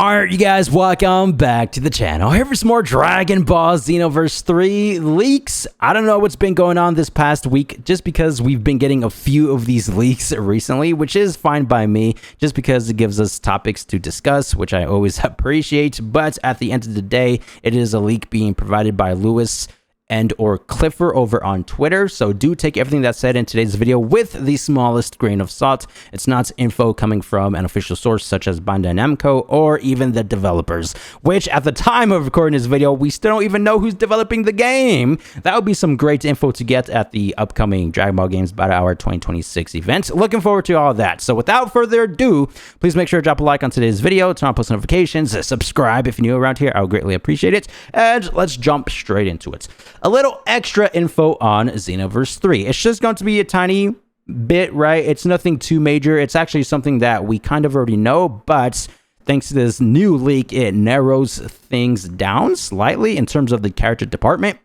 Alright, you guys, welcome back to the channel. Here for some more Dragon Ball Xenoverse 3 leaks. I don't know what's been going on this past week, just because we've been getting a few of these leaks recently, which is fine by me, just because it gives us topics to discuss, which I always appreciate. But at the end of the day, it is a leak being provided by Lewis and or Clifford over on Twitter, so do take everything that's said in today's video with the smallest grain of salt. It's not info coming from an official source such as Bandai Namco or even the developers, which at the time of recording this video, we still don't even know who's developing the game. That would be some great info to get at the upcoming Dragon Ball Games Battle Hour 2026 event. Looking forward to all that. So without further ado, please make sure to drop a like on today's video, turn on post notifications, subscribe if you're new around here. I would greatly appreciate it. And let's jump straight into it. A little extra info on Xenoverse 3. It's just going to be a tiny bit, right? It's nothing too major. It's actually something that we kind of already know, but thanks to this new leak, it narrows things down slightly in terms of the character department.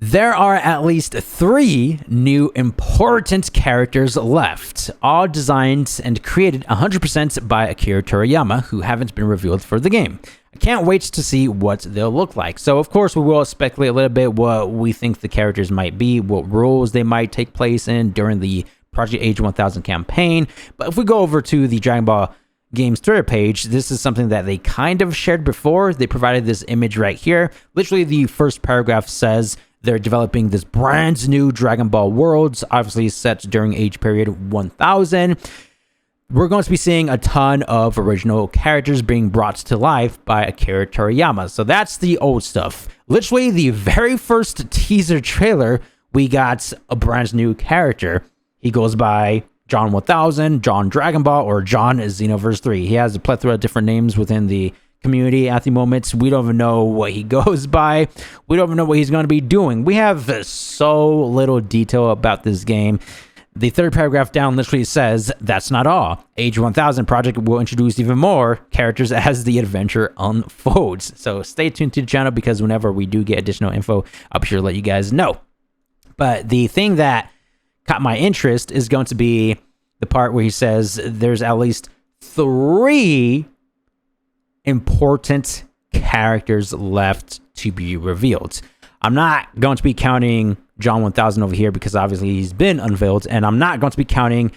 There are at least 3 new important characters left, all designed and created 100% by Akira Toriyama, who haven't been revealed for the game. I can't wait to see what they'll look like. So of course we will speculate a little bit what we think the characters might be, what roles they might take place in during the Project Age 1000 campaign. But if we go over to the Dragon Ball Games Twitter page, this is something that they kind of shared before. They provided this image right here. Literally the first paragraph says they're developing this brand new Dragon Ball worlds, obviously set during Age period 1000. We're going to be seeing a ton of original characters being brought to life by Akira Toriyama. So that's the old stuff. Literally the very first teaser trailer, we got a brand new character. He goes by John 1000, John Dragon Ball, or John Xenoverse 3. He has a plethora of different names within the community at the moment. We don't even know what he goes by. We don't even know what he's going to be doing. We have so little detail about this game. The third paragraph down literally says, that's not all. Age 1000 project will introduce even more characters as the adventure unfolds. So stay tuned to the channel, because whenever we do get additional info, I'll be sure to let you guys know. But the thing that caught my interest is going to be the part where he says there's at least 3 important characters left to be revealed. I'm not going to be counting John 1000 over here, because obviously he's been unveiled, and I'm not going to be counting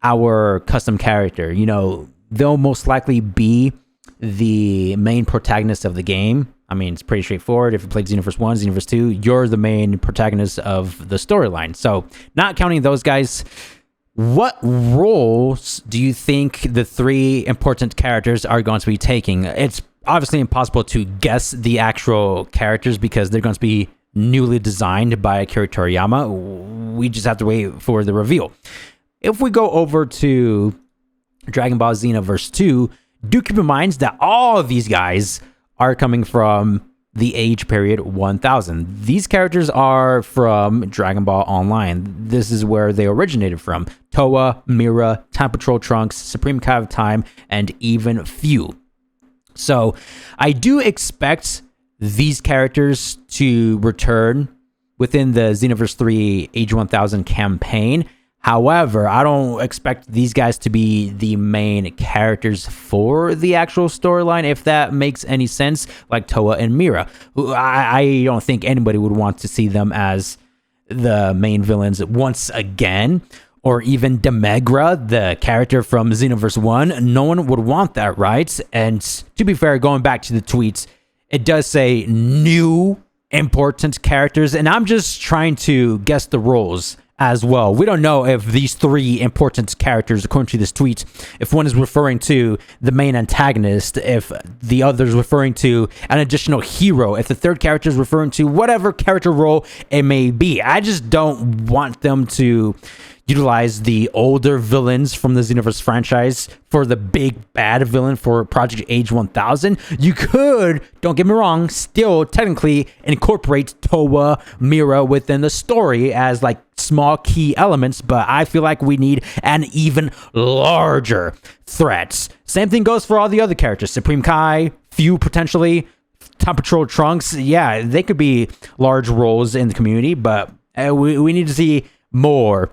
our custom character. You know, they'll most likely be the main protagonist of the game. I mean, it's pretty straightforward. If you played Xenoverse 1, Xenoverse 2, you're the main protagonist of the storyline. So not counting those guys, what roles do you think the 3 important characters are going to be taking? It's obviously impossible to guess the actual characters, because they're going to be newly designed by Akira Toriyama. We just have to wait for the reveal. If we go over to Dragon Ball Xenoverse 2, do keep in mind that all of these guys are coming from the Age period 1000. These characters are from Dragon Ball Online. This is where they originated from. Towa, Mira, Time Patrol Trunks, Supreme Kai of Time, and even Fu. So I do expect these characters to return within the Xenoverse 3 Age 1000 campaign. However, I don't expect these guys to be the main characters for the actual storyline, if that makes any sense, like Towa and Mira. I don't think anybody would want to see them as the main villains once again. Or even Demegra, the character from Xenoverse 1. No one would want that, right? And to be fair, going back to the tweets, it does say new important characters, and I'm just trying to guess the roles as well. We don't know if these 3 important characters, according to this tweet, if one is referring to the main antagonist, if the other is referring to an additional hero, if the third character is referring to whatever character role it may be. I just don't want them to utilize the older villains from the Xenoverse franchise for the big bad villain for Project Age 1000. You could, don't get me wrong, still technically incorporate Towa, Mira within the story as like small key elements, but I feel like we need an even larger threat. Same thing goes for all the other characters. Supreme Kai, Fu potentially, Time Patrol Trunks. Yeah, they could be large roles in the community, but we need to see more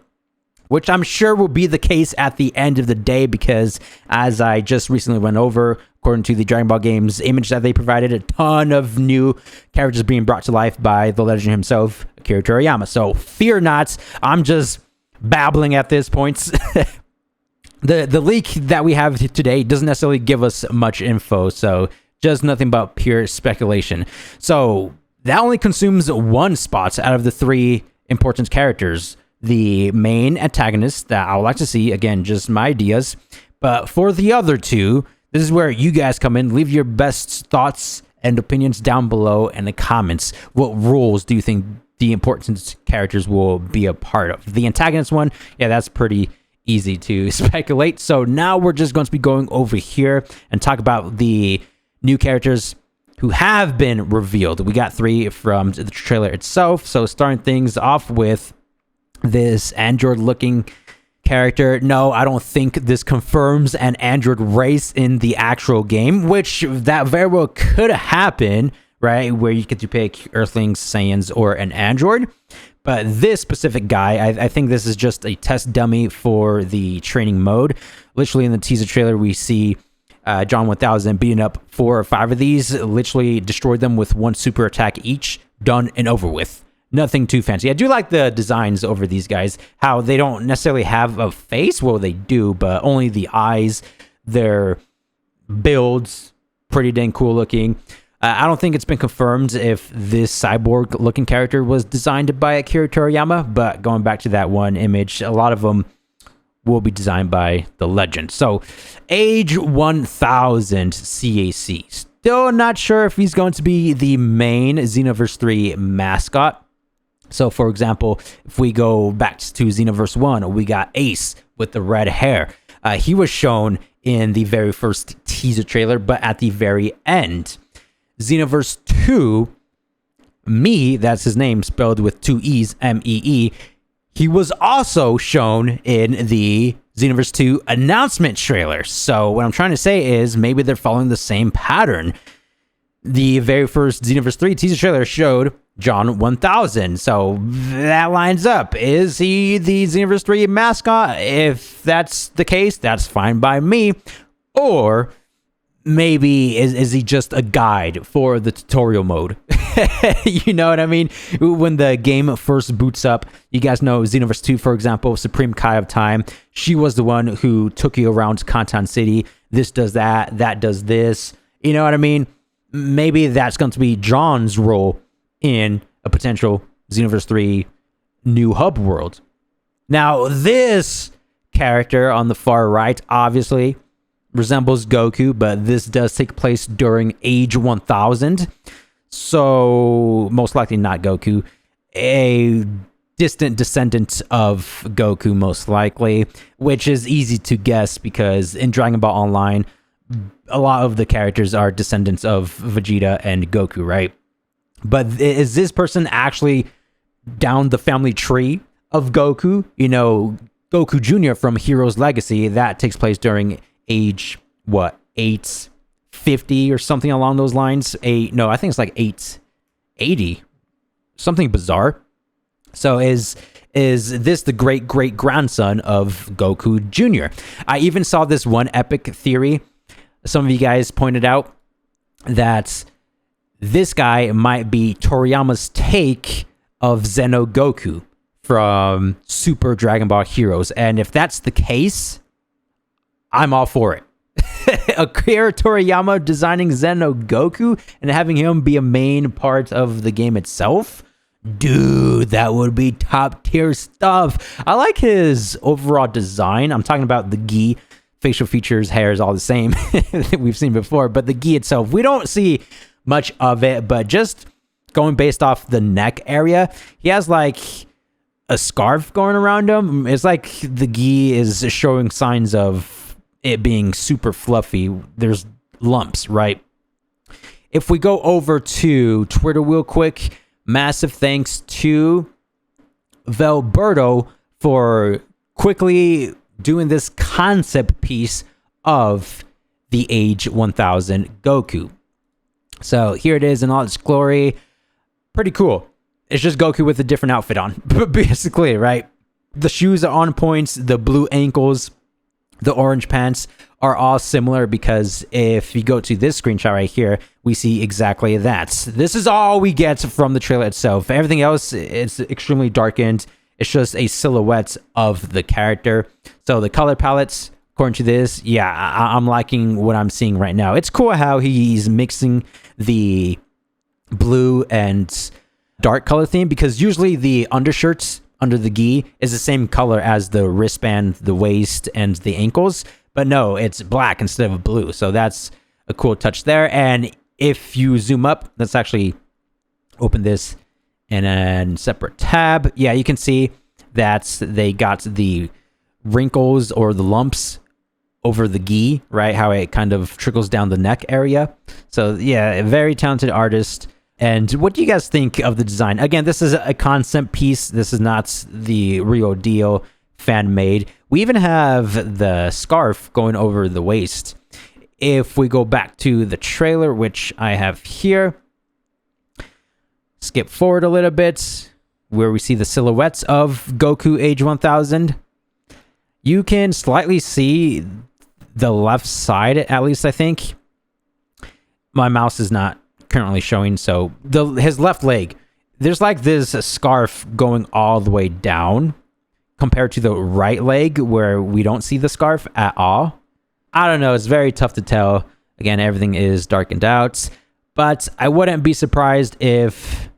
which I'm sure will be the case at the end of the day, because as I just recently went over, according to the Dragon Ball games image that they provided, a ton of new characters being brought to life by the legend himself, Akira Toriyama. So fear not, I'm just babbling at this point. The leak that we have today doesn't necessarily give us much info, so just nothing but pure speculation. So that only consumes one spot out of the three important characters. The main antagonist that I would like to see, again, just my ideas. But for the other two, this is where you guys come in. Leave your best thoughts and opinions down below in the comments. What roles do you think the important characters will be a part of? The antagonist one, yeah, that's pretty easy to speculate. So now we're just going to be going over here and talk about the new characters who have been revealed. We got 3 from the trailer itself. So starting things off with this android looking character. No, I don't think this confirms an android race in the actual game, which that very well could happen, right? Where you get to pick Earthlings, Saiyans, or an android. But this specific guy, I think this is just a test dummy for the training mode. Literally in the teaser trailer, we see John 1000 beating up 4 or 5 of these, literally destroyed them with 1 super attack each, done and over with. Nothing too fancy. I do like the designs over these guys, how they don't necessarily have a face. Well, they do, but only the eyes. Their builds, pretty dang cool looking. I don't think it's been confirmed if this cyborg looking character was designed by Akira Toriyama, but going back to that one image, a lot of them will be designed by the legend. So, Age 1000 CAC. Still not sure if he's going to be the main Xenoverse 3 mascot. So, for example, if we go back to Xenoverse 1, we got Ace with the red hair. He was shown in the very first teaser trailer, but at the very end. Xenoverse 2, Mii, that's his name, spelled with 2 E's, M-E-E, he was also shown in the Xenoverse 2 announcement trailer. So what I'm trying to say is maybe they're following the same pattern. The very first Xenoverse 3 teaser trailer showed John 1000. So that lines up. Is he the Xenoverse 3 mascot? If that's the case, that's fine by me. Or maybe is he just a guide for the tutorial mode? You know what I mean? When the game first boots up, you guys know Xenoverse 2, for example, Supreme Kai of Time. She was the one who took you around Kantan City. This does that, that does this. You know what I mean? Maybe that's going to be John's role in a potential Xenoverse 3 new hub world. Now, this character on the far right, obviously, resembles Goku, but this does take place during Age 1000. So, most likely not Goku. A distant descendant of Goku, most likely, which is easy to guess because in Dragon Ball Online, a lot of the characters are descendants of Vegeta and Goku, right? But is this person actually down the family tree of Goku? You know, Goku Jr. from Hero's Legacy, that takes place during Age, 850 or something along those lines? I think it's like 880. Something bizarre. So is this the great-great-grandson of Goku Jr.? I even saw this one epic theory. Some of you guys pointed out that this guy might be Toriyama's take of Xeno Goku from Super Dragon Ball Heroes. And if that's the case, I'm all for it. Akira Toriyama designing Xeno Goku and having him be a main part of the game itself? Dude, that would be top tier stuff. I like his overall design. I'm talking about the gi. Facial features, hair is all the same that we've seen before, but the gi itself, we don't see much of it, but just going based off the neck area, he has like a scarf going around him. It's like the gi is showing signs of it being super fluffy. There's lumps, right? If we go over to Twitter real quick, massive thanks to Velberto for quickly doing this concept piece of the Age 1000 Goku. So here it is in all its glory. Pretty cool. It's just Goku with a different outfit on, basically, right? The shoes are on points, the blue ankles, The orange pants are all similar because if you go to this screenshot right here, we see exactly that. This is all we get from the trailer itself. Everything else, it's extremely darkened. It's just a silhouette of the character. So the color palettes, according to this, yeah, I'm liking what I'm seeing right now. It's cool how he's mixing the blue and dark color theme, because usually the undershirts under the gi is the same color as the wristband, the waist, and the ankles. But no, it's black instead of blue. So that's a cool touch there. And if you zoom up, let's actually open this in a separate tab. Yeah, you can see that they got the wrinkles or the lumps over the gi, right? How it kind of trickles down the neck area. So yeah, a very talented artist. And what do you guys think of the design? Again, this is a concept piece. This is not the real deal, fan made. We even have the scarf going over the waist. If we go back to the trailer, which I have here, skip forward a little bit, where we see the silhouettes of Goku Age 1000. You can slightly see the left side, at least I think. My mouse is not currently showing, so his left leg, there's like this scarf going all the way down compared to the right leg where we don't see the scarf at all. I don't know, it's very tough to tell. Again, everything is darkened out, but I wouldn't be surprised if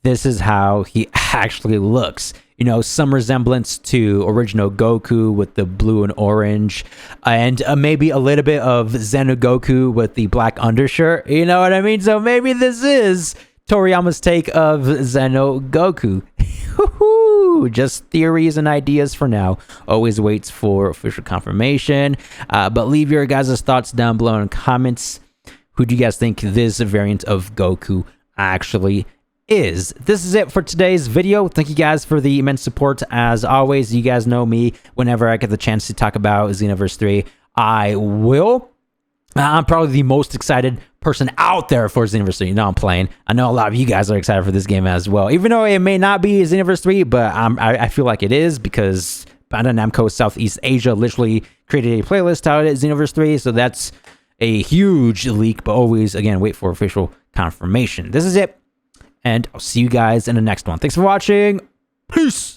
this is how he actually looks. You know, some resemblance to original Goku with the blue and orange, and maybe a little bit of Goku with the black undershirt. You know what I mean? So maybe this is Toriyama's take of Goku. Just theories and ideas for now. Always waits for official confirmation. But leave your guys' thoughts down below in the comments. Who do you guys think this variant of Goku actually is? This is it for today's video. Thank you guys for the immense support. As always, you guys know me. Whenever I get the chance to talk about Xenoverse 3, I will. I'm probably the most excited person out there for Xenoverse 3. You know I'm playing. I know a lot of you guys are excited for this game as well. Even though it may not be Xenoverse 3, but I feel like it is, because Bandai Namco Southeast Asia literally created a playlist titled Xenoverse 3. So that's a huge leak, but always, again, wait for official confirmation. This is it, and I'll see you guys in the next one. Thanks for watching. Peace.